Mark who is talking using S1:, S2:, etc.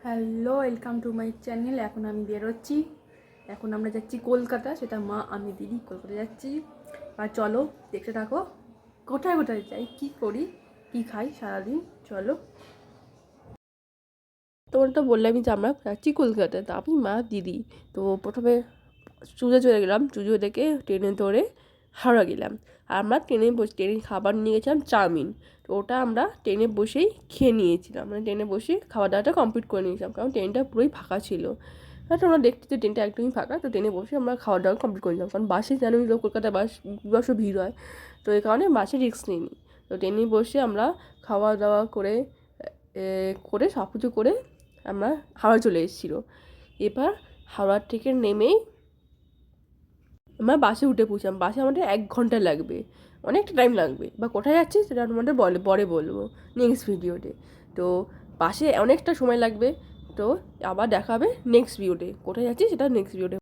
S1: Hello, welcome to my channel. এখন আমি বেরোচ্ছি। এখন আমরা যাচ্ছি কলকাতা, সেটা মা আমি দিদি কলকাতা যাচ্ছি। আর চলো দেখতে থাকো কোথায় কোথায় যাই, কী করি, কী খাই সারাদিন। চলো। তোমার তো বললামই যে আমরা যাচ্ছি কলকাতায়, তা আমি মা দিদি। তো প্রথমে চুজো চলে গেলাম, চুজো থেকে ট্রেনে ধরে হাওড়া গেলাম। আর আমরা ট্রেনে খাবার নিয়ে গেছিলাম চাউমিন। তো ওটা আমরা ট্রেনে বসেই খেয়ে নিয়েছিলাম, মানে ট্রেনে বসে খাওয়া দাওয়াটা কমপ্লিট করে নিয়েছিলাম, কারণ ট্রেনটা পুরোই ফাঁকা ছিল। আর তোমরা দেখতে যে ট্রেনটা একদমই ফাঁকা, তো ট্রেনে বসে আমরা খাওয়া দাওয়া কমপ্লিট করে নিলাম, কারণ বাসে জানোই তো কলকাতায় বাস ভিড় হয়। তো এই কারণে বাসে রিস্ক নিইনি। তো ট্রেনে বসে আমরা খাওয়া দাওয়া করে সব কিছু করে আমরা হাওড়া চলে এসেছিলো। এবার হাওড়ার থেকে নেমেই আমরা বাসে উঠে পৌঁছলাম। বাসে আমাদের 1 ঘন্টা লাগবে, অনেকটা টাইম লাগবে। বা কোথায় যাচ্ছি সেটা তোমাদের পরে বলবো নেক্সট ভিডিওতে। তো বাসে অনেকটা সময় লাগবে। তো আবার দেখা হবে নেক্সট ভিডিওতে, কোথায় যাচ্ছি সেটা নেক্সট ভিডিওতে।